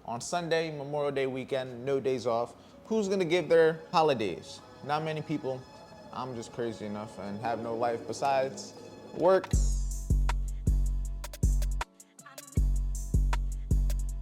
On Sunday, Memorial Day weekend, no days off. Who's gonna give their holidays? Not many people. I'm just crazy enough and have no life besides work.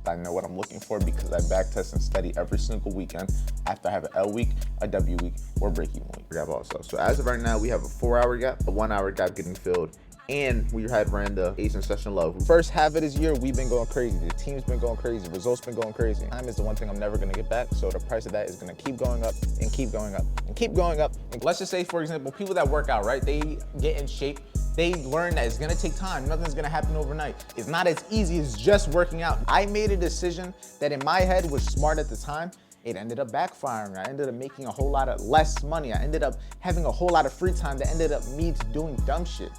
I know what I'm looking for because I backtest and study every single weekend after I have an L week, a W week, or break even week. Gap also. So as of right now, we have a 4-hour gap, a 1-hour gap getting filled, and we had ran the Asian session low. First half of this year, we've been going crazy. The team's been going crazy. Results been going crazy. Time is the one thing I'm never gonna get back. So the price of that is gonna keep going up and keep going up and keep going up. And let's just say, for example, people that work out, right? They get in shape. They learn that it's gonna take time. Nothing's gonna happen overnight. It's not as easy as just working out. I made a decision that in my head was smart at the time. It ended up backfiring. I ended up making a whole lot of less money. I ended up having a whole lot of free time that ended up me doing dumb shit.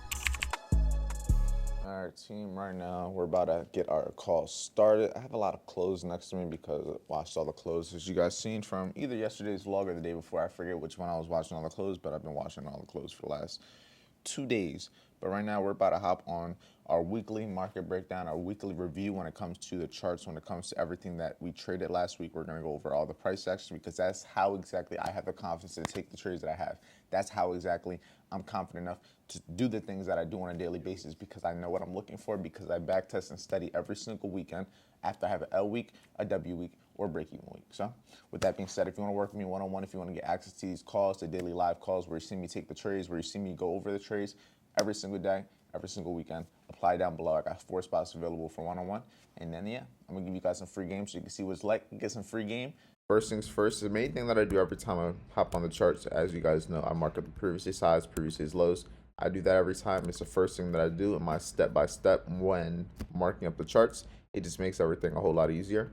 All right, team, right now we're about to get our call started. I have a lot of clothes next to me because I watched all the clothes, as you guys seen from either yesterday's vlog or the day before. I forget which one I was watching all the clothes, but I've been watching all the clothes for the last 2 days. But right now we're about to hop on our weekly market breakdown, our weekly review when it comes to the charts, when it comes to everything that we traded last week. We're gonna go over all the price action because that's how exactly I have the confidence to take the trades that I have. That's how exactly I'm confident enough to do the things that I do on a daily basis because I know what I'm looking for, because I backtest and study every single weekend after I have an L week, a W week, or break even week. So with that being said, if you want to work with me one-on-one, if you want to get access to these calls, the daily live calls where you see me take the trades, where you see me go over the trades every single day, every single weekend, apply down below. I got 4 spots available for one-on-one. And then, yeah, I'm going to give you guys some free games so you can see what it's like, get some free game. First things first, the main thing that I do every time I hop on the charts, as you guys know, I mark up the previous day's highs, previous day's lows. I do that every time. It's the first thing that I do in my step-by-step when marking up the charts. It just makes everything a whole lot easier.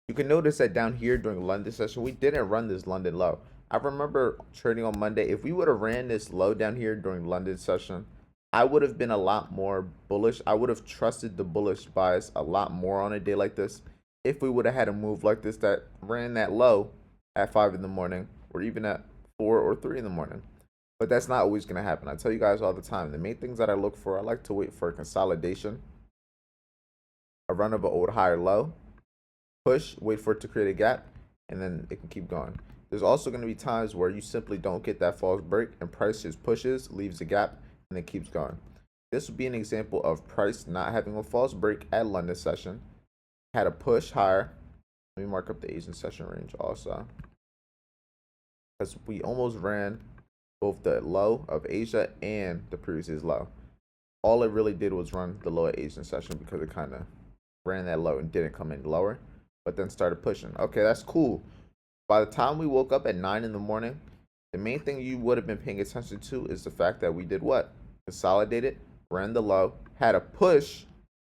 You can notice that down here during the London session, we didn't run this London low. I remember trading on Monday. If we would have ran this low down here during London session, I would have been a lot more bullish. I would have trusted the bullish bias a lot more on a day like this if we would have had a move like this that ran that low at 5 in the morning or even at 4 or 3 in the morning. But that's not always going to happen. I tell you guys all the time, the main things that I look for, I like to wait for a consolidation, a run of an old higher low, push, wait for it to create a gap, and then it can keep going. There's also going to be times where you simply don't get that false break and price just pushes, leaves a gap, and then keeps going. This would be an example of price not having a false break at London session. Had a push higher. Let me mark up the Asian session range also, because we almost ran both the low of Asia and the previous day's low. All it really did was run the low at Asian session because it kind of ran that low and didn't come any lower, but then started pushing. Okay, that's cool. By the time we woke up at 9 in the morning, the main thing you would have been paying attention to is the fact that we did what? Consolidated, ran the low, had a push,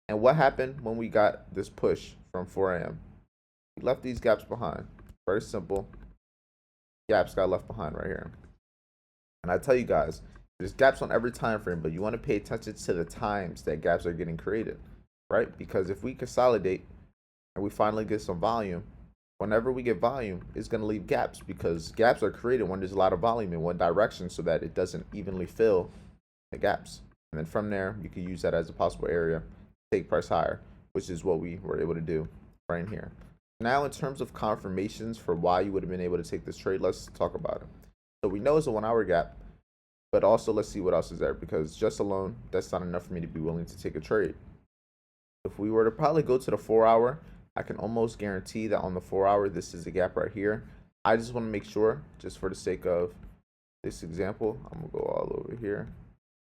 and what happened when we got this push from 4 a.m.? We left these gaps behind. Very simple. Gaps got left behind right here. And I tell you guys, there's gaps on every time frame, but you want to pay attention to the times that gaps are getting created, right? Because if we consolidate and we finally get some volume, whenever we get volume, it's going to leave gaps because gaps are created when there's a lot of volume in one direction so that it doesn't evenly fill the gaps. And then from there, you can use that as a possible area to take price higher, which is what we were able to do right in here. Now, in terms of confirmations for why you would have been able to take this trade, let's talk about it. So we know it's a 1-hour gap, but also let's see what else is there, because just alone, that's not enough for me to be willing to take a trade. If we were to probably go to the 4-hour, I can almost guarantee that on the 4-hour, this is a gap right here. I just want to make sure, just for the sake of this example, I'm going to go all over here.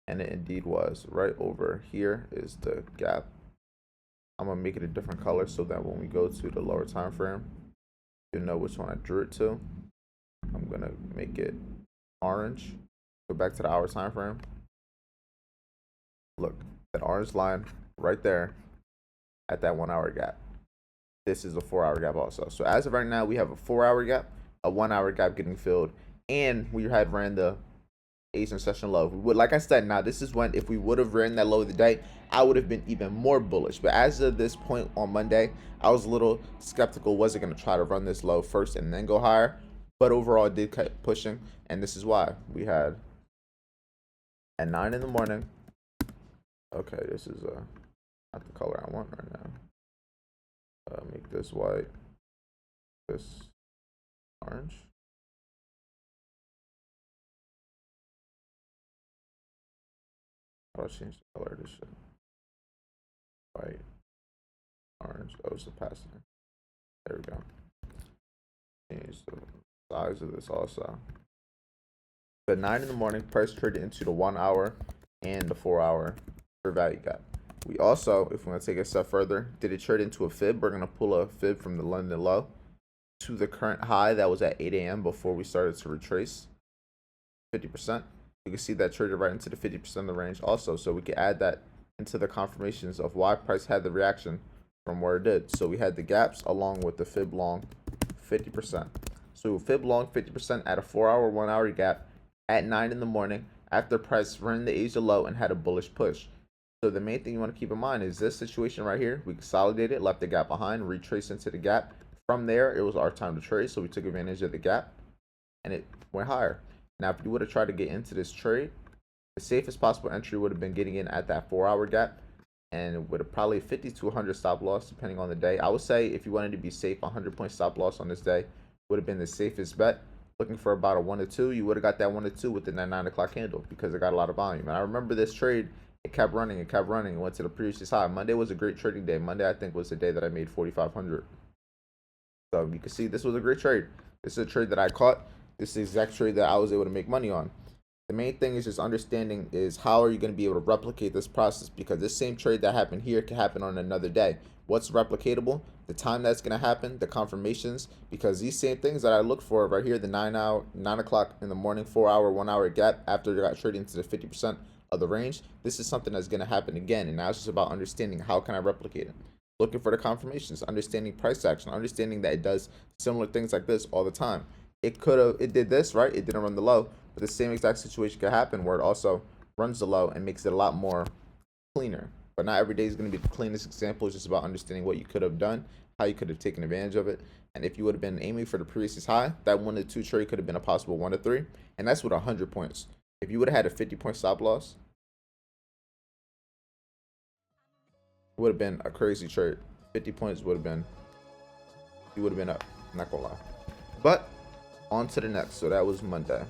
And it indeed was. Right over here is the gap. I'm going to make it a different color so that when we go to the lower time frame, you'll know which one I drew it to. I'm going to make it orange. Go back to the hour time frame. Look, that orange line right there at that 1-hour gap. This is a 4-hour gap also. So as of right now, we have a 4-hour gap, a 1-hour gap getting filled, and we had ran the Asian session low. Like I said, now this is when if we would have ran that low of the day, I would have been even more bullish. But as of this point on Monday, I was a little skeptical. Was it going to try to run this low first and then go higher? But overall, it did keep pushing, and this is why we had at 9 in the morning. Okay, this is not the color I want right now. Make this white, this orange. I'll change the color of this shit. White, orange. Oh, it's opacitor. There we go. Change the size of this also. At 9 in the morning, price traded into the 1 hour and the 4 hour for value gap. We also, if we want to take it a step further, did it trade into a fib? We're going to pull a fib from the London low to the current high that was at 8 a.m. before we started to retrace 50%. You can see that traded right into the 50% of the range also. So we can add that into the confirmations of why price had the reaction from where it did. So we had the gaps along with the fib long 50%. So fib long 50% at a 4 hour, 1 hour gap at 9 in the morning after price ran the Asia low and had a bullish push. So the main thing you want to keep in mind is this situation right here. We consolidated, left the gap behind, retraced into the gap. From there, it was our time to trade. So we took advantage of the gap and it went higher. Now, if you would have tried to get into this trade, the safest possible entry would have been getting in at that 4 hour gap and with a probably 50 to 100 stop loss depending on the day. I would say if you wanted to be safe, 100-point stop loss on this day would have been the safest bet. Looking for about a 1 to 2, you would have got that 1 to 2 within that 9 o'clock candle because it got a lot of volume. And I remember this trade, it kept running, it went to the previous high. Monday was a great trading day. Monday, I think, was the day that I made 4,500. So you can see this was a great trade. This is a trade that I caught. This is the exact trade that I was able to make money on. The main thing is just understanding is how are you going to be able to replicate this process, because this same trade that happened here can happen on another day. What's replicatable? The time that's going to happen, the confirmations, because these same things that I look for right here, the 9 o'clock in the morning, 4 hour, 1 hour gap after you got trading to the 50% of the range, this is something that's going to happen again. And now it's just about understanding how can I replicate it. Looking for the confirmations, understanding price action, understanding that it does similar things like this all the time. It did this, right? It didn't run the low, but the same exact situation could happen where it also runs the low and makes it a lot more cleaner. But not every day is going to be the cleanest example. It's just about understanding what you could have done, how you could have taken advantage of it. And if you would have been aiming for the previous high, that 1 to 2 trade could have been a possible 1 to 3. And that's with 100 points. If you would have had a 50-point stop loss, it would have been a crazy trade. 50 points would have been, you would have been up. I'm not going to lie. But on to the next. So that was Monday.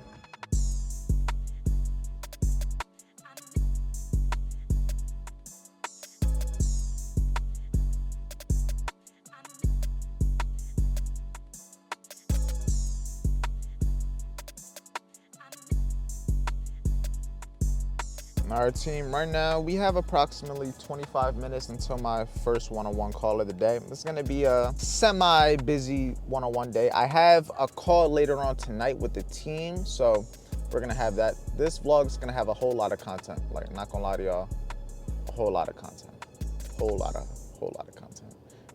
Our team right now, we have approximately 25 minutes until my first one-on-one call of the day. It's gonna be a semi-busy one-on-one day. I have a call later on tonight with the team, so we're gonna have that. This vlog is gonna have a whole lot of content. Like, not gonna lie to y'all, a whole lot of content, whole lot of content.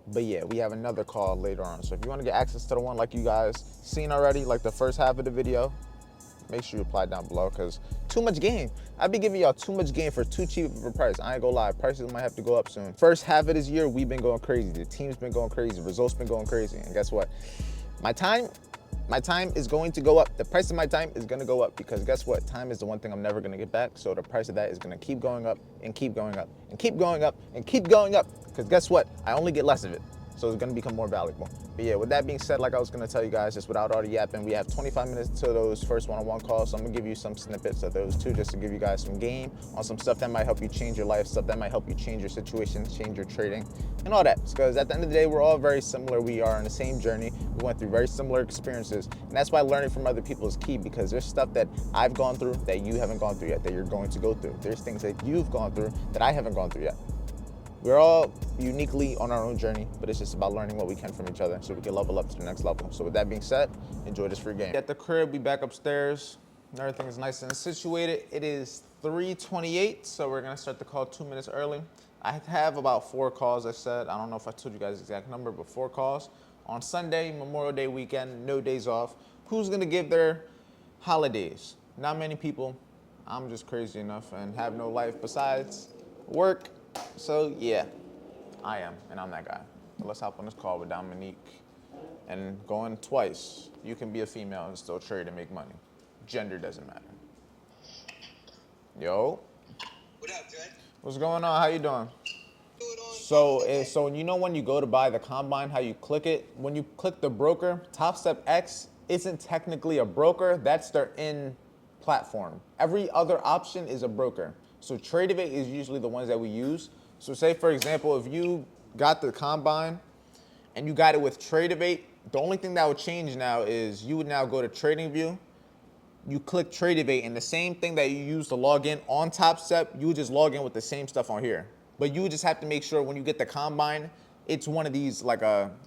But yeah, we have another call later on. So if you wanna get access to the one like you guys seen already, like the first half of the video, make sure you apply down below, because too much game. I be giving y'all too much game for too cheap of a price. I ain't gonna lie, prices might have to go up soon. First half of this year, we've been going crazy. The team's been going crazy, results been going crazy. And guess what? My time is going to go up. The price of my time is gonna go up, because guess what? Time is the one thing I'm never gonna get back. So the price of that is gonna keep going up and keep going up and keep going up and keep going up. Because guess what? I only get less of it. So it's gonna become more valuable. But yeah, with that being said, like I was gonna tell you guys, just without all the yapping, we have 25 minutes to those first one-on-one calls. So I'm gonna give you some snippets of those two, just to give you guys some game on some stuff that might help you change your life, stuff that might help you change your situation, change your trading, and all that. Because at the end of the day, we're all very similar. We are on the same journey. We went through very similar experiences. And that's why learning from other people is key, because there's stuff that I've gone through that you haven't gone through yet, that you're going to go through. There's things that you've gone through that I haven't gone through yet. We're all uniquely on our own journey, but it's just about learning what we can from each other so we can level up to the next level. So with that being said, enjoy this free game. At the crib, we back upstairs. Everything is nice and situated. It is 3:28, so we're gonna start the call 2 minutes early. I have about 4 calls, I said. I don't know if I told you guys the exact number, but 4 calls. On Sunday, Memorial Day weekend, no days off. Who's gonna give their holidays? Not many people. I'm just crazy enough and have no life besides work. So yeah, I am, and I'm that guy. So let's hop on this call with Dominique. And going twice, you can be a female and still trade and make money. Gender doesn't matter. Yo. What up, Dre? What's going on? How you doing? So you know when you go to buy the combine, how you click it? When you click the broker, Top Step X isn't technically a broker. That's their in platform. Every other option is a broker. So Tradevate is usually the ones that we use. So say for example, if you got the combine and you got it with Tradevate, the only thing that would change now is you would now go to TradingView. You click Tradevate, and the same thing that you use to log in on Top Step, you would just log in with the same stuff on here. But you would just have to make sure when you get the combine, it's one of these like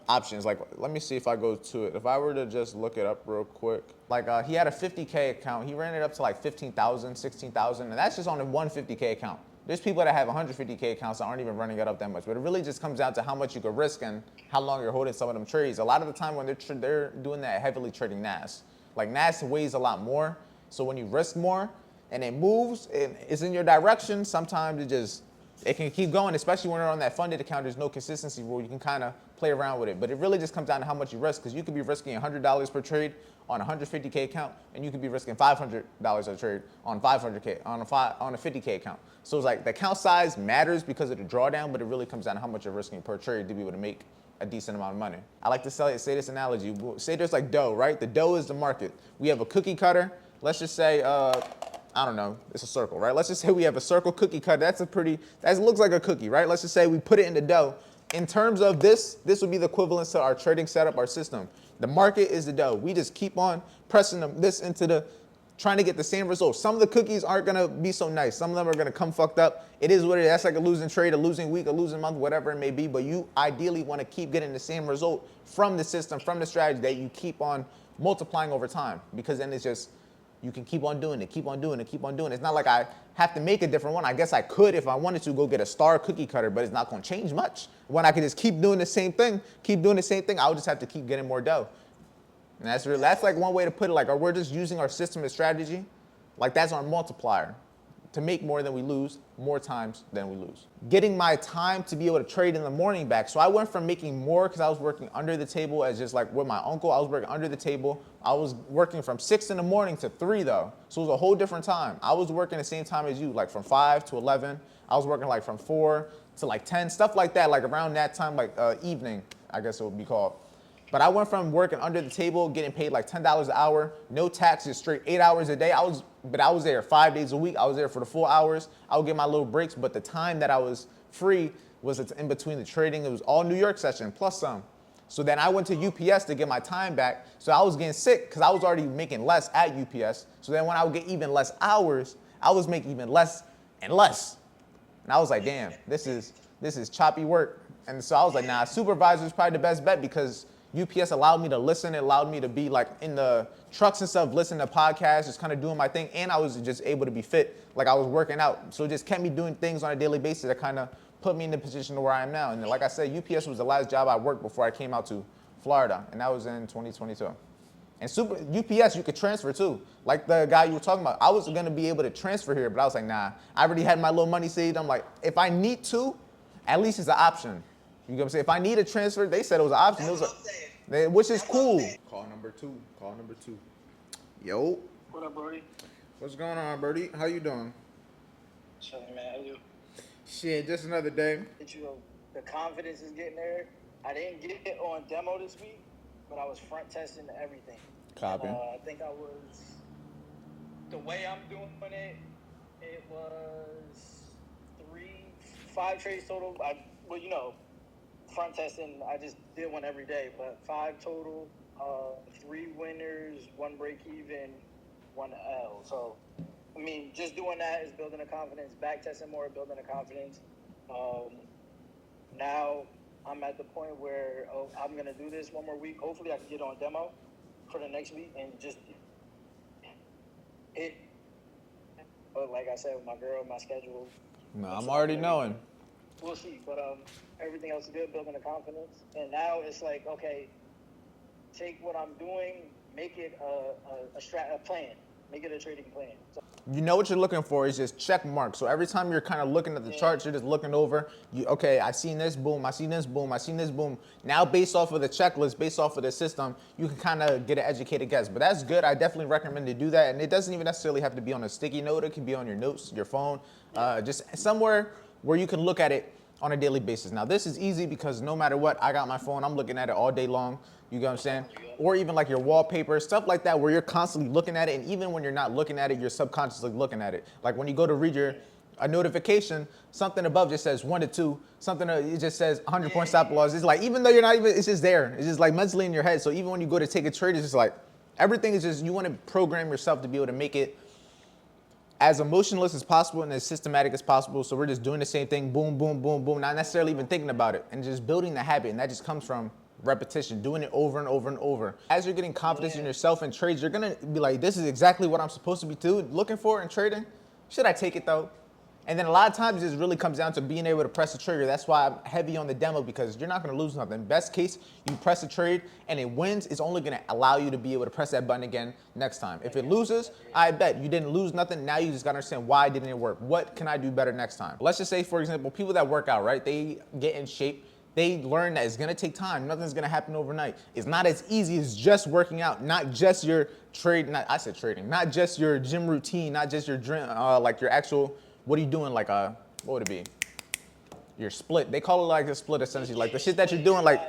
options. Like, let me see if I go to it. If I were to just look it up real quick. Like he had a 50K account. He ran it up to like 15,000, 16,000, and that's just on a 150K account. There's people that have 150K accounts that aren't even running it up that much. But it really just comes down to how much you could risk and how long you're holding some of them trades. A lot of the time when they're doing that, heavily trading NAS. Like NAS weighs a lot more, so when you risk more and it moves and it's in your direction, sometimes it can keep going, especially when you're on that funded account. There's no consistency rule. You can kind of play around with it, but it really just comes down to how much you risk, because you could be risking $100 per trade on a 150K account, and you could be risking $500 a trade on 500K on a 50K account. So it's like the account size matters because of the drawdown, but it really comes down to how much you're risking per trade to be able to make a decent amount of money. I like to say this analogy. Say there's like dough, right? The dough is the market. We have a cookie cutter. Let's just say, I don't know, it's a circle, right? Let's just say we have a circle cookie cutter. That looks like a cookie, right? Let's just say we put it in the dough. In terms of this would be the equivalent to our trading setup, our system. The market is the dough. We just keep on pressing this into trying to get the same results. Some of the cookies aren't gonna be so nice. Some of them are gonna come fucked up. It is what it is. That's like a losing trade, a losing week, a losing month, whatever it may be. But you ideally wanna keep getting the same result from the system, from the strategy that you keep on multiplying over time. Because then it's just, you can keep on doing it, keep on doing it, keep on doing it. It's not like I have to make a different one. I guess I could, if I wanted to, go get a star cookie cutter, but it's not gonna change much. When I could just keep doing the same thing, I would just have to keep getting more dough. And that's like one way to put it. Like, we're just using our system as strategy. Like, that's our multiplier. To make more than we lose, more times than we lose. Getting my time to be able to trade in the morning back. So I went from making more because I was working under the table as just like with my uncle. I was working under the table. I was working from 6 in the morning to 3 though. So it was a whole different time. I was working the same time as you, like from 5 to 11. I was working like from 4 to like 10, stuff like that, like around that time, like evening, I guess it would be called. But I went from working under the table, getting paid like $10 an hour, no taxes, straight 8 hours a day. I was there 5 days a week. I was there for the full hours. I would get my little breaks, but the time that I was free was in between the trading. It was all New York session plus some. So then I went to UPS to get my time back. So I was getting sick because I was already making less at UPS. So then when I would get even less hours, I was making even less and less. And I was like, damn, this is choppy work. And so I was like, nah, supervisor is probably the best bet, because UPS allowed me to listen. It allowed me to be like in the trucks and stuff, listening to podcasts, just kind of doing my thing. And I was just able to be fit. Like, I was working out. So it just kept me doing things on a daily basis that kind of put me in the position to where I am now. And like I said, UPS was the last job I worked before I came out to Florida. And that was in 2022. And UPS, you could transfer too. Like the guy you were talking about, I was going to be able to transfer here, but I was like, nah, I already had my little money saved. I'm like, if I need to, at least it's an option. You know what I'm saying? If I need a transfer, they said it was an option. It was which is cool. Call number two. Yo. What up, Brody? What's going on, Birdie? How you doing? Chilling, man. How you? Shit, just another day. The confidence is getting there. I didn't get it on demo this week, but I was front testing everything. Copy. I think the way I'm doing it was 5 trades total. Front testing, I just did one every day, but 5 total, 3 winners, 1 break even, 1 L. So, I mean, just doing that is building a confidence. Back testing more, building a confidence. Now I'm at the point where I'm gonna do this one more week. Hopefully, I can get on demo for the next week and just hit. But like I said, with my girl, my schedule. No, I'm already knowing. We'll see, but everything else is good, building the confidence. And now it's like, okay, take what I'm doing, make it a plan, make it a trading plan. So, you know what you're looking for is just check marks. So every time you're kind of looking at the charts, you're just looking over. Okay, I seen this, boom, I seen this, boom, I seen this, boom. Now, based off of the checklist, based off of the system, you can kind of get an educated guess. But that's good. I definitely recommend to do that. And it doesn't even necessarily have to be on a sticky note. It can be on your notes, your phone, just somewhere where you can look at it on a daily basis. Now this is easy because no matter what, I got my phone, I'm looking at it all day long. You get what I'm saying? Or even like your wallpaper, stuff like that where you're constantly looking at it, and even when you're not looking at it, you're subconsciously looking at it. Like when you go to read a notification, something above just says 1 to 2, something it just says 100 point stop loss. It's like, even though you're not even, it's just there. It's just like mentally in your head. So even when you go to take a trade, it's just like, everything is just, you want to program yourself to be able to make it as emotionless as possible and as systematic as possible. So we're just doing the same thing, boom, boom, boom, boom, not necessarily even thinking about it, and just building the habit. And that just comes from repetition, doing it over and over and over. As you're getting confidence in yourself in trades, you're gonna be like, this is exactly what I'm supposed to be looking for in trading. Should I take it though? And then a lot of times it just really comes down to being able to press the trigger. That's why I'm heavy on the demo, because you're not gonna lose nothing. Best case, you press a trade and it wins, it's only gonna allow you to be able to press that button again next time. If it loses, I bet you didn't lose nothing. Now you just gotta understand, why didn't it work? What can I do better next time? Let's just say, for example, people that work out, right? They get in shape. They learn that it's gonna take time. Nothing's gonna happen overnight. It's not as easy as just working out, not just your trading, not just your gym routine, not just your like your actual, what are you doing? Like what would it be? Your split. They call it like a split essentially. Like the shit that you're doing, like,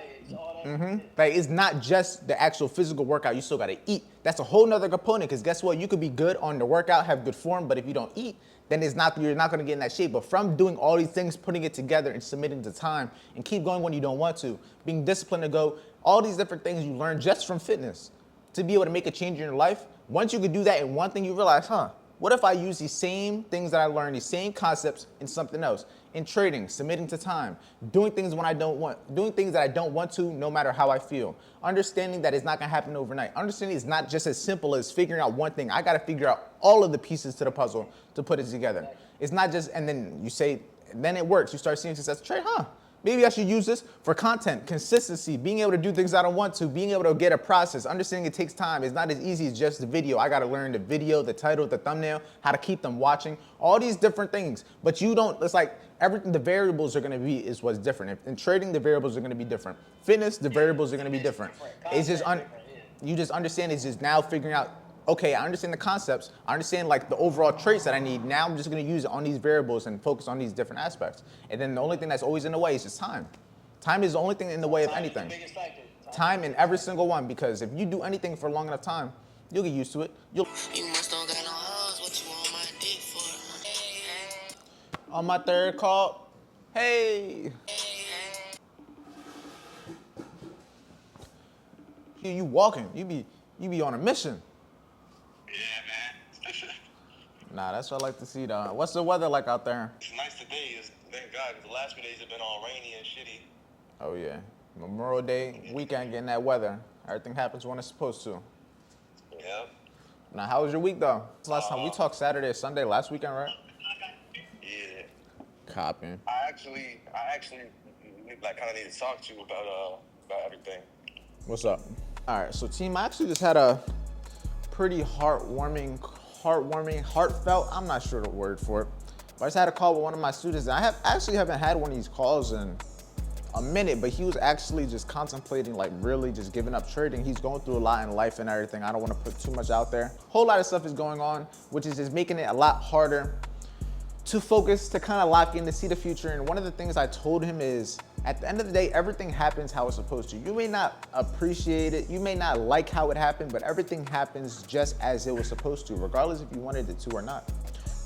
like it's not just the actual physical workout. You still gotta eat. That's a whole nother component, because guess what? You could be good on the workout, have good form, but if you don't eat, then you're not gonna get in that shape. But from doing all these things, putting it together and submitting to time, and keep going when you don't want to, being disciplined to go, all these different things you learn just from fitness to be able to make a change in your life. Once you could do that in one thing, you realize, what if I use these same things that I learned, these same concepts in something else? In trading, submitting to time, doing things when I don't want, doing things that I don't want to, no matter how I feel. Understanding that it's not gonna happen overnight. Understanding it's not just as simple as figuring out one thing. I gotta figure out all of the pieces to the puzzle to put it together. It's not just, and then you say, then it works. You start seeing success. Trade, maybe I should use this for content, consistency, being able to do things I don't want to, being able to get a process, understanding it takes time. It's not as easy as just the video. I gotta learn the video, the title, the thumbnail, how to keep them watching, all these different things. But you don't, it's like everything, the variables are gonna be, is what's different. In trading, the variables are gonna be different. Fitness, the variables are gonna be different. It's just, you just understand, it's just now figuring out, okay, I understand the concepts. I understand like the overall traits that I need. Now I'm just gonna use it on these variables and focus on these different aspects. And then the only thing that's always in the way is just time. Time is the only thing in the way of anything. Time in every single one, because if you do anything for a long enough time, you'll get used to it. You must don't got no hoes, what you want my dick for? On my third call, hey. You walking, you be on a mission. Yeah, man. Nah, that's what I like to see though. What's the weather like out there? It's nice today. Thank God, because the last few days have been all rainy and shitty. Oh yeah, Memorial Day weekend, getting that weather. Everything happens when it's supposed to. Yep. Now, how was your week though? Last time we talked Saturday or Sunday last weekend, right? Yeah. Copying. I actually, like, kind of need to talk to you about everything. What's up? All right, so team, I actually just had a pretty heartwarming, heartfelt, I'm not sure the word for it, but I just had a call with one of my students. And I haven't had one of these calls in a minute, but he was actually just contemplating, like really just giving up trading. He's going through a lot in life and everything. I don't want to put too much out there. Whole lot of stuff is going on, which is just making it a lot harder to focus, to kind of lock in, to see the future. And one of the things I told him is, at the end of the day, everything happens how it's supposed to. You may not appreciate it, you may not like how it happened, but everything happens just as it was supposed to, regardless if you wanted it to or not.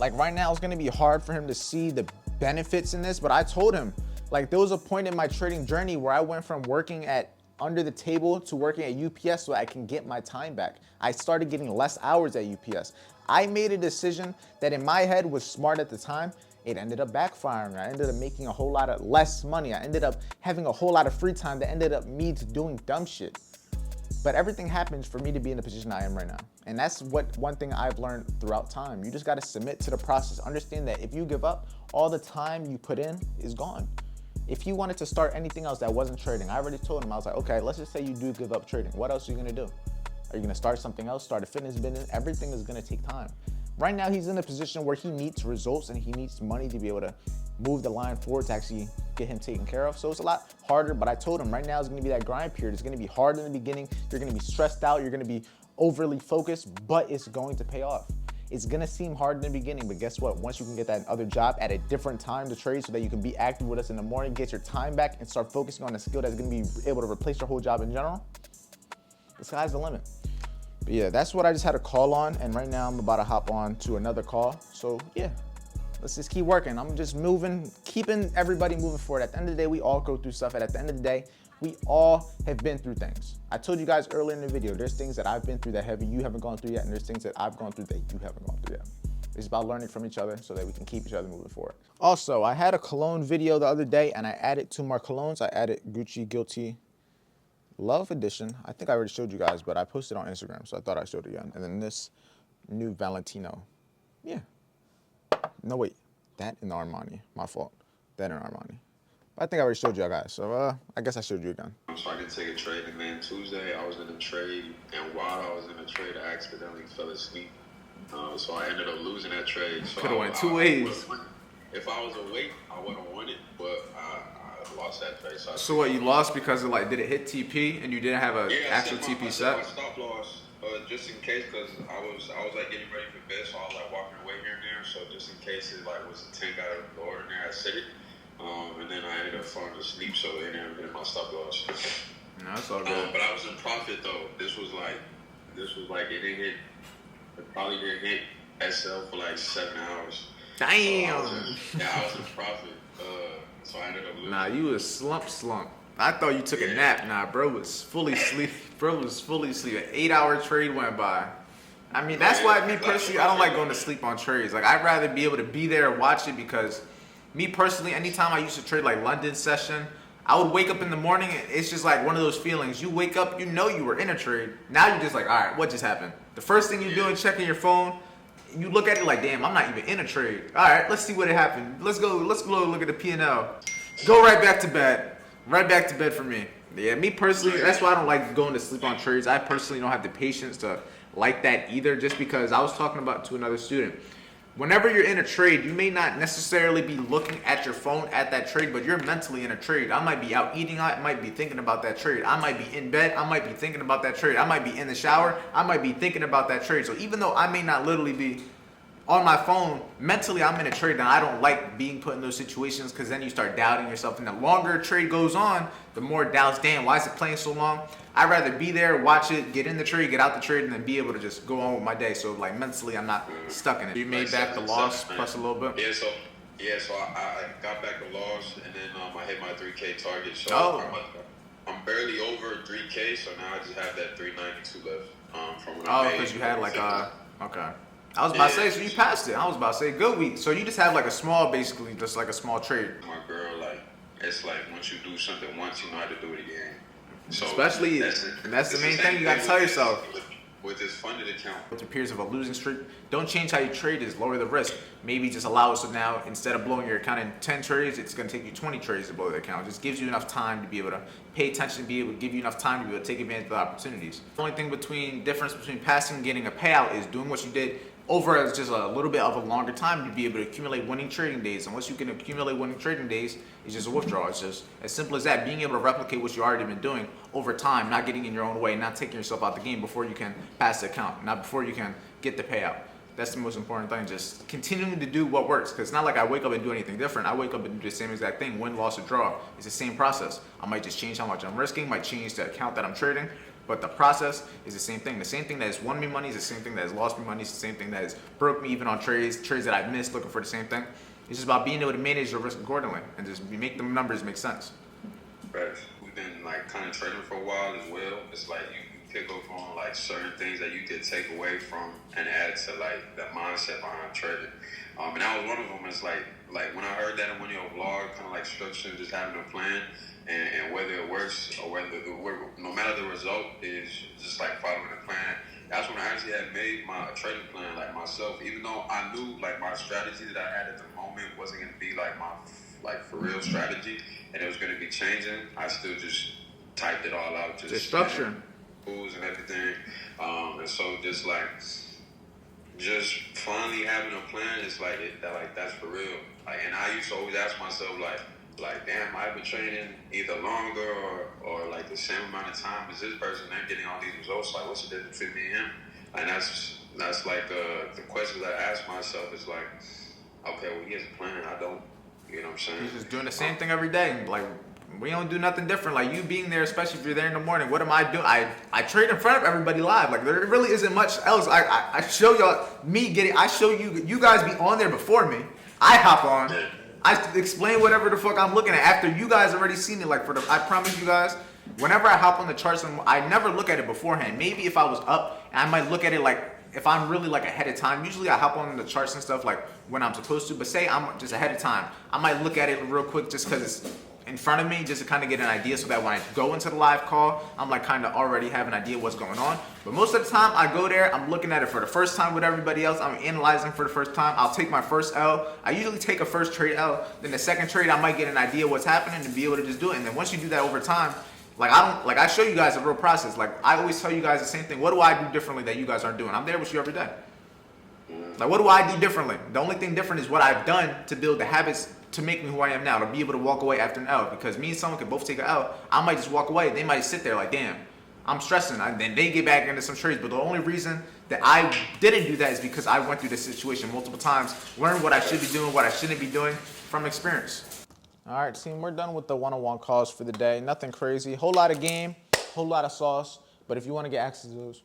Like right now, it's gonna be hard for him to see the benefits in this, but I told him, like there was a point in my trading journey where I went from working at under the table to working at UPS so I can get my time back. I started getting less hours at UPS. I made a decision that in my head was smart at the time. It ended up backfiring. I ended up making a whole lot of less money. I ended up having a whole lot of free time that ended up me doing dumb shit. But everything happens for me to be in the position I am right now. And that's one thing I've learned throughout time. You just gotta submit to the process. Understand that if you give up, all the time you put in is gone. If you wanted to start anything else that wasn't trading, I already told him, I was like, okay, let's just say you do give up trading. What else are you gonna do? Are you gonna start something else, start a fitness business? Everything is gonna take time. Right now, he's in a position where he needs results and he needs money to be able to move the line forward to actually get him taken care of. So it's a lot harder, but I told him right now is gonna be that grind period. It's gonna be hard in the beginning. You're gonna be stressed out. You're gonna be overly focused, but it's going to pay off. It's gonna seem hard in the beginning, but guess what? Once you can get that other job at a different time to trade so that you can be active with us in the morning, get your time back and start focusing on a skill that's gonna be able to replace your whole job in general, the sky's the limit. But yeah, that's what I just had a call on, and right now I'm about to hop on to another call. So yeah, let's just keep working. I'm just moving, keeping everybody moving forward. At the end of the day, we all go through stuff, and at the end of the day, we all have been through things. I told you guys earlier in the video, there's things that I've been through that you haven't gone through yet, and there's things that I've gone through that you haven't gone through yet. It's about learning from each other so that we can keep each other moving forward. Also, I had a cologne video the other day, and I added 2 more colognes. I added Gucci Guilty Love Edition. I think I already showed you guys, but I posted on Instagram, so I thought I showed it again. And then this new Valentino. Yeah. No, wait. That in Armani. My fault. That in Armani. But I think I already showed you guys, so I guess I showed you again. So I didn't take a trade, and then Tuesday I was in a trade, and while I was in a trade, I accidentally fell asleep. So I ended up losing that trade. So Could have went 2 ways. If I was awake, I would have won it, but I lost that trade. So what, you lost because of like, did it hit TP and you didn't have an actual TP set? I stop loss just in case, because I was like getting ready for bed, so I was like walking away here and there. So just in case it like was a 10 out of the ordinary, I said it. And then I ended up falling asleep, so they ended up getting my stop loss. No, that's all good. But I was in profit though. This was like it didn't hit. It probably didn't hit SL for like 7 hours. Damn. I was in profit. So I ended up losing. Nah, you was slump. I thought you took a nap. Nah, bro was fully asleep. Bro was fully asleep. An 8-hour trade went by. I mean, that's why me personally, I don't like going to sleep on trades. Like, I'd rather be able to be there and watch it, because me personally, anytime I used to trade like London session, I would wake up in the morning, and it's just like one of those feelings. You wake up, you know you were in a trade. Now you're just like, all right, what just happened? The first thing you're doing, checking your phone, you look at it like, damn, I'm not even in a trade. All right, let's see what happened. Let's go look at the P&L. Go right back to bed. Right back to bed for me. Yeah, me personally, that's why I don't like going to sleep on trades. I personally don't have the patience to like that either, just because I was talking about to another student. Whenever you're in a trade, you may not necessarily be looking at your phone at that trade, but you're mentally in a trade. I might be out eating, I might be thinking about that trade. I might be in bed, I might be thinking about that trade. I might be in the shower, I might be thinking about that trade. So even though I may not literally be on my phone, mentally I'm in a trade, and I don't like being put in those situations, because then you start doubting yourself, and the longer a trade goes on, the more doubts, damn, why is it playing so long? I'd rather be there, watch it, get in the trade, get out the trade, and then be able to just go on with my day. So like mentally I'm not stuck in it. You made back the loss plus a little bit? Yeah, so I got back the loss, and then I hit my 3K target. So I'm barely over 3K, so now I just have that 392 left from when I made. Because you had like okay. I was about to say, so you passed it. I was about to say, good week. So you just have like a small, basically, just like a small trade. My girl, like, it's like once you do something once, you know how to do it again. So especially, and that's the main thing you got to tell yourself. With this funded account. With your periods of a losing streak, don't change how you trade, is lower the risk. Maybe just allow us to now, instead of blowing your account in 10 trades, it's going to take you 20 trades to blow the account. It just gives you enough time to be able to pay attention, to be able to give you enough time to be able to take advantage of the opportunities. The only difference between passing and getting a payout is doing what you did over as just a little bit of a longer time to be able to accumulate winning trading days. And once you can accumulate winning trading days, it's just a withdrawal. It's just as simple as that. Being able to replicate what you already been doing over time, not getting in your own way, not taking yourself out the game before you can pass the account, not before you can get the payout. That's the most important thing. Just continuing to do what works. Because it's not like I wake up and do anything different. I wake up and do the same exact thing. Win, loss, or draw. It's the same process. I might just change how much I'm risking, might change the account that I'm trading. But the process is the same thing. The same thing that has won me money is the same thing that has lost me money. It's the same thing that has broke me even on trades that I've missed looking for the same thing. It's just about being able to manage your risk accordingly and just make the numbers make sense. Right. We've been like kind of trading for a while as well. It's like you pick up on like certain things that you could take away from and add to like the mindset behind trading. And that was one of them. It's like when I heard that in one of your vlog, kind of like structure, just having a plan. And whether it works or no matter the result, is just like following the plan. That's when I actually had made my trading plan like myself. Even though I knew like my strategy that I had at the moment wasn't going to be like my for real strategy, and it was going to be changing, I still just typed it all out, just structure, tools and everything. And so just finally having a plan is that's for real. Like, and I used to always ask myself like, damn, I've been training either longer or like the same amount of time as this person. They're getting all these results. Like, what's the difference between me and him? And that's like the questions I ask myself is like, okay, well, he has a plan. I don't. You know what I'm saying? He's just doing the same thing every day. Like, we don't do nothing different. Like, you being there, especially if you're there in the morning, what am I doing? I trade in front of everybody live. Like, there really isn't much else. I show y'all me getting. I show you guys be on there before me. I hop on. I explain whatever the fuck I'm looking at after you guys already seen it. Like, I promise you guys, whenever I hop on the charts, I never look at it beforehand. Maybe if I was up, and I might look at it like, if I'm really like ahead of time. Usually I hop on the charts and stuff like when I'm supposed to, but say I'm just ahead of time, I might look at it real quick just because it's in front of me, just to kind of get an idea, so that when I go into the live call, I'm like kind of already have an idea what's going on. But most of the time I go there, I'm looking at it for the first time with everybody else. I'm analyzing for the first time. I'll take my first L. I usually take a first trade L. Then the second trade, I might get an idea what's happening and be able to just do it. And then once you do that over time, I show you guys a real process. Like, I always tell you guys the same thing. What do I do differently that you guys aren't doing? I'm there with you every day. Like, what do I do differently? The only thing different is what I've done to build the habits to make me who I am now, to be able to walk away after an L. Because me and someone could both take an L. I might just walk away. They might sit there like, damn, I'm stressing. And then they get back into some trades. But the only reason that I didn't do that is because I went through this situation multiple times, learned what I should be doing, what I shouldn't be doing from experience. All right, team, we're done with the one-on-one calls for the day. Nothing crazy. Whole lot of game, whole lot of sauce. But if you want to get access to those,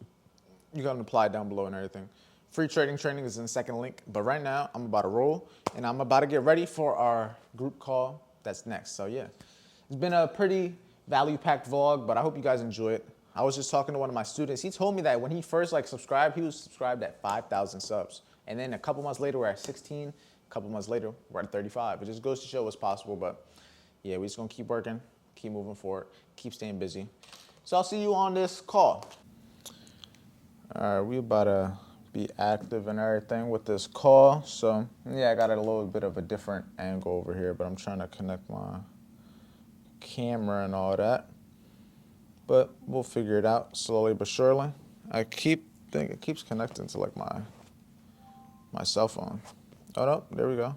you got to apply down below and everything. Free trading training is in the second link. But right now, I'm about to roll, and I'm about to get ready for our group call that's next. So, yeah, it's been a pretty value-packed vlog, but I hope you guys enjoy it. I was just talking to one of my students. He told me that when he first subscribed, he was subscribed at 5,000 subs. And then a couple months later, we're at 16. A couple months later, we're at 35. It just goes to show what's possible. But yeah, we're just gonna keep working, keep moving forward, keep staying busy. So I'll see you on this call. All right, we about to be active and everything with this call. So yeah, I got a little bit of a different angle over here, but I'm trying to connect my camera and all that. But we'll figure it out slowly but surely. I keep thinking it keeps connecting to like my cell phone. Oh no, there we go.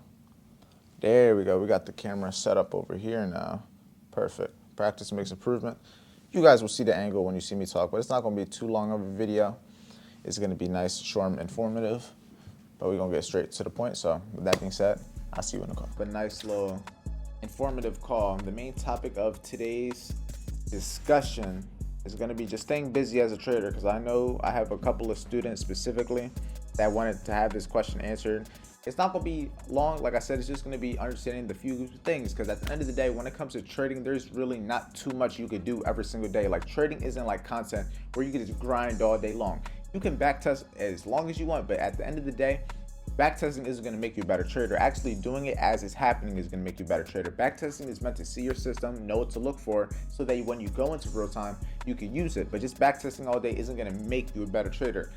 There we go. We got the camera set up over here now. Perfect. Practice makes improvement. You guys will see the angle when you see me talk, but it's not going to be too long of a video. It's going to be nice, short, and informative, but we're going to get straight to the point. So with that being said, I'll see you in the call. A nice little informative call. The main topic of today's discussion is going to be just staying busy as a trader, because I know I have a couple of students specifically that wanted to have this question answered. It's not going to be long. Like I said, it's just going to be understanding the few things, because at the end of the day, when it comes to trading, there's really not too much you could do every single day. Like, trading isn't like content where you can just grind all day long. You can backtest as long as you want, but at the end of the day, backtesting isn't going to make you a better trader. Actually doing it as it's happening is going to make you a better trader. Backtesting is meant to see your system, know what to look for, so that when you go into real time, you can use it. But just backtesting all day isn't going to make you a better trader.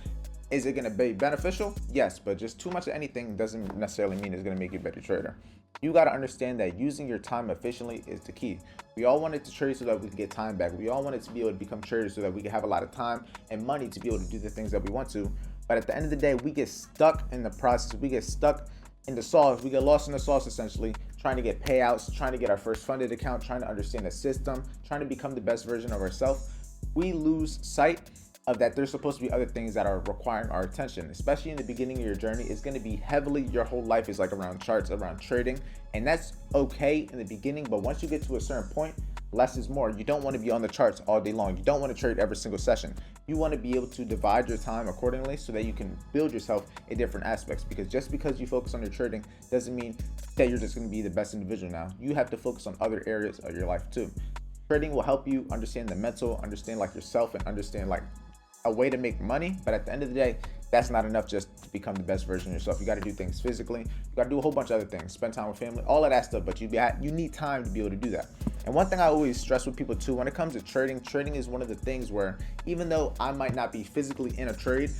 Is it going to be beneficial? Yes, but just too much of anything doesn't necessarily mean it's going to make you a better trader. You got to understand that using your time efficiently is the key. We all wanted to trade so that we could get time back. We all wanted to be able to become traders so that we could have a lot of time and money to be able to do the things that we want to. But at the end of the day, we get stuck in the process. We get stuck in the sauce. We get lost in the sauce, essentially, trying to get payouts, trying to get our first funded account, trying to understand the system, trying to become the best version of ourselves. We lose sight of that there's supposed to be other things that are requiring our attention, especially in the beginning of your journey. It's going to be heavily, your whole life is like around charts, around trading, and that's okay in the beginning. But once you get to a certain point, less is more. You don't want to be on the charts all day long. You don't want to trade every single session. You want to be able to divide your time accordingly so that you can build yourself in different aspects, because just because you focus on your trading doesn't mean that you're just going to be the best individual now. You have to focus on other areas of your life too. Trading will help you understand the mental, understand like yourself, and understand like a way to make money. But at the end of the day, that's not enough just to become the best version of yourself. You got to do things physically. You got to do a whole bunch of other things, spend time with family, all of that stuff. But you need time to be able to do that. And one thing I always stress with people too, when it comes to trading, trading is one of the things where even though I might not be physically in a trade,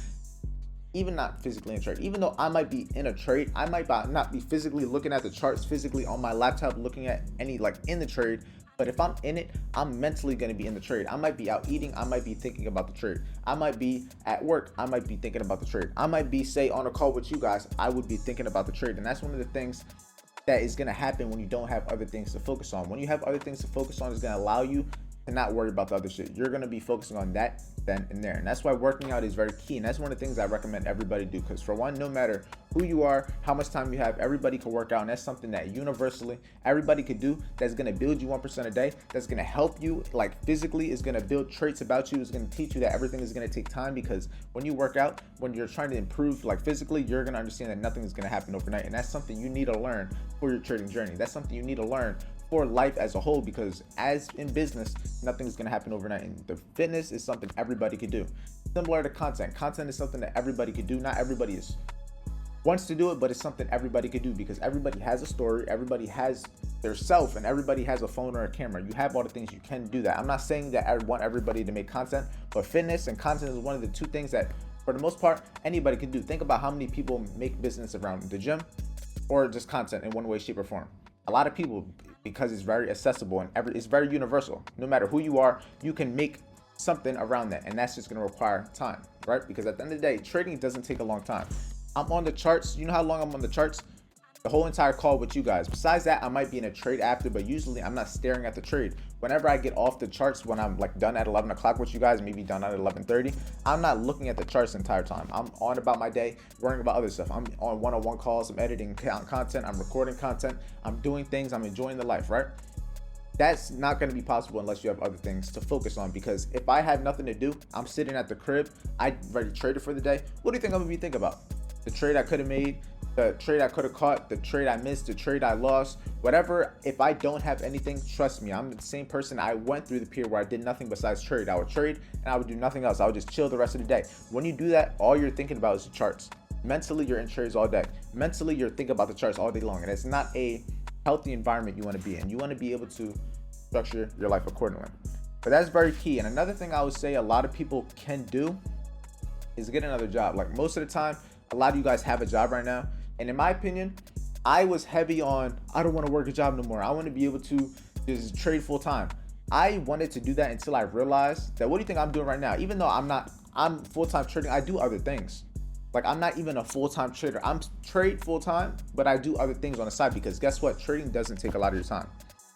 even though I might be in a trade, I might not be physically looking at the charts, physically on my laptop looking at any like in the trade. But if I'm in it, I'm mentally going to be in the trade. I might be out eating. I might be thinking about the trade. I might be at work. I might be thinking about the trade. I might be, say, on a call with you guys. I would be thinking about the trade. And that's one of the things that is going to happen when you don't have other things to focus on. When you have other things to focus on, it's going to allow you to not worry about the other shit. You're gonna be focusing on that then and there. And that's why working out is very key. And that's one of the things I recommend everybody do. Because for one, no matter who you are, how much time you have, everybody can work out. And that's something that universally everybody could do that's gonna build you 1% a day, that's gonna help you like physically, is gonna build traits about you, is gonna teach you that everything is gonna take time. Because when you work out, when you're trying to improve like physically, you're gonna understand that nothing is gonna happen overnight. And that's something you need to learn for your trading journey. That's something you need to learn for life as a whole, because as in business, nothing is going to happen overnight. And the fitness is something everybody could do. Similar to content. Content is something that everybody could do. Not everybody wants to do it, but it's something everybody could do, because everybody has a story, everybody has their self, and everybody has a phone or a camera. You have all the things, you can do that. I'm not saying that I want everybody to make content, but fitness and content is one of the two things that, for the most part, anybody can do. Think about how many people make business around the gym or just content in one way, shape, or form. A lot of people, because it's very accessible and it's very universal. No matter who you are, you can make something around that, and that's just going to require time, right? Because at the end of the day, trading doesn't take a long time. I'm on the charts. You know how long I'm on the charts? The whole entire call with you guys. Besides that, I might be in a trade after, but usually I'm not staring at the trade. Whenever I get off the charts, when I'm like done at 11 o'clock with you guys, maybe done at 11:30, I'm not looking at the charts the entire time. I'm on about my day, worrying about other stuff. I'm on one-on-one calls, I'm editing content, I'm recording content, I'm doing things, I'm enjoying the life, right? That's not going to be possible unless you have other things to focus on. Because if I have nothing to do, I'm sitting at the crib, I already traded for the day, what do you think I'm going to be thinking about? The trade I could have made, the trade I could have caught, the trade I missed, the trade I lost, whatever. If I don't have anything, trust me, I'm the same person. I went through the period where I did nothing besides trade. I would trade and I would do nothing else. I would just chill the rest of the day. When you do that, all you're thinking about is the charts. Mentally, you're in trades all day. Mentally, you're thinking about the charts all day long. And it's not a healthy environment you want to be in. You want to be able to structure your life accordingly. But that's very key. And another thing I would say a lot of people can do is get another job. Like most of the time, a lot of you guys have a job right now. And in my opinion, I was heavy on, I don't want to work a job no more. I want to be able to just trade full time. I wanted to do that until I realized that, what do you think I'm doing right now? Even though I'm full-time trading, I do other things. Like I'm not even a full-time trader. I'm trade full-time, but I do other things on the side, because guess what? Trading doesn't take a lot of your time.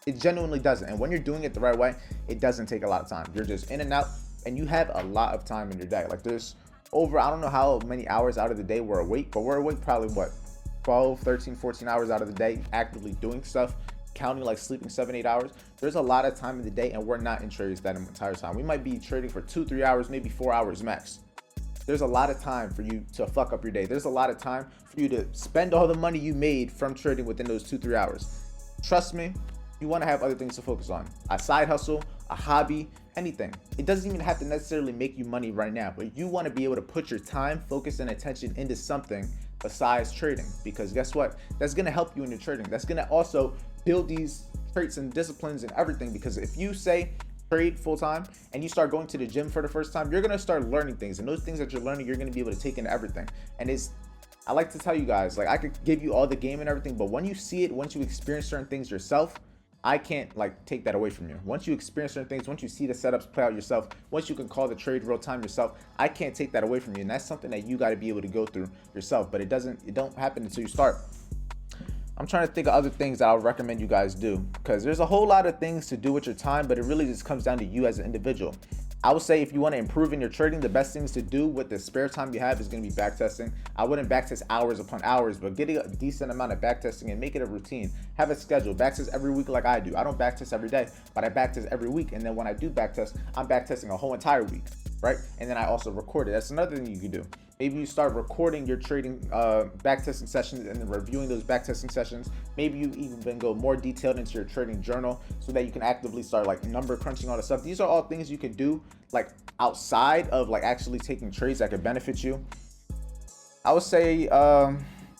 It genuinely doesn't. And when you're doing it the right way, it doesn't take a lot of time. You're just in and out, and you have a lot of time in your day. Like there's over, I don't know how many hours out of the day we're awake, but we're awake probably what, 12, 13, 14 hours out of the day actively doing stuff, counting like sleeping 7-8 hours. There's a lot of time in the day, and we're not in trades that entire time. We might be trading for 2-3 hours, maybe 4 hours max. There's a lot of time for you to fuck up your day. There's a lot of time for you to spend all the money you made from trading within those 2-3 hours. Trust me, you want to have other things to focus on. A side hustle, a hobby, anything. It doesn't even have to necessarily make you money right now, but you want to be able to put your time, focus, and attention into something besides trading. Because guess what? That's going to help you in your trading. That's going to also build these traits and disciplines and everything. Because if you say trade full time and you start going to the gym for the first time, you're going to start learning things. And those things that you're learning, you're going to be able to take into everything. And I like to tell you guys, like I could give you all the game and everything, but when you see it, once you experience certain things yourself, I can't like take that away from you. Once you experience certain things, once you see the setups play out yourself, once you can call the trade real time yourself, I can't take that away from you. And that's something that you got to be able to go through yourself. But it don't happen until you start. I'm trying to think of other things that I would recommend you guys do, because there's a whole lot of things to do with your time, but it really just comes down to you as an individual. I would say if you want to improve in your trading, the best things to do with the spare time you have is going to be backtesting. I wouldn't backtest hours upon hours, but getting a decent amount of backtesting and make it a routine. Have a schedule. Backtest every week like I do. I don't backtest every day, but I backtest every week. And then when I do backtest, I'm backtesting a whole entire week, right? And then I also record it. That's another thing you can do. Maybe you start recording your trading backtesting sessions and then reviewing those backtesting sessions. Maybe you even go more detailed into your trading journal so that you can actively start like number crunching all the stuff. These are all things you can do like outside of like actually taking trades that could benefit you. I would say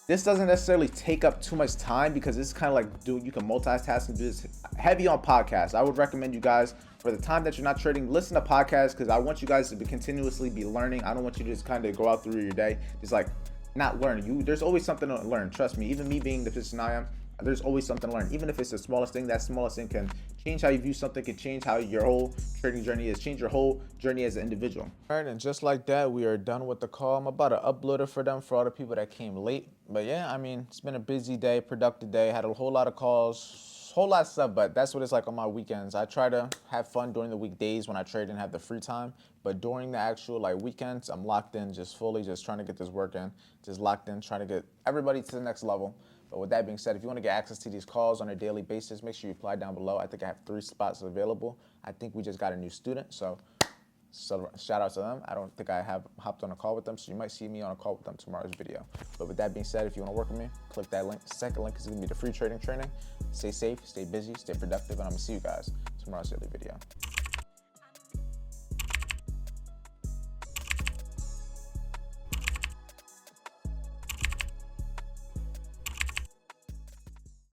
this doesn't necessarily take up too much time, because it's kind of like you can multitask and do this heavy on podcasts. I would recommend you guys, for the time that you're not trading, listen to podcasts, because I want you guys to continuously be learning. I don't want you to just kind of go out through your day just like not learning. There's always something to learn. Trust me, even me being the position I am, there's always something to learn. Even if it's the smallest thing, that smallest thing can change how you view something, can change how your whole trading journey is, change your whole journey as an individual. All right, and just like that, we are done with the call. I'm about to upload it for them, for all the people that came late. But yeah, I mean, it's been a busy day, productive day. Had a whole lot of calls, whole lot of stuff, but that's what it's like on my weekends. I try to have fun during the weekdays when I trade and have the free time, but during the actual like weekends, I'm locked in, just fully just trying to get this work in, just locked in, trying to get everybody to the next level. But with that being said, if you want to get access to these calls on a daily basis, make sure you apply down below. I think I have 3 spots available. I think we just got a new student, so shout out to them. I don't think I have hopped on a call with them, so you might see me on a call with them tomorrow's video. But with that being said, if you want to work with me, click that link. Second link is going to be the free trading training. Stay safe, stay busy, stay productive, and I'm going to see you guys tomorrow's daily video.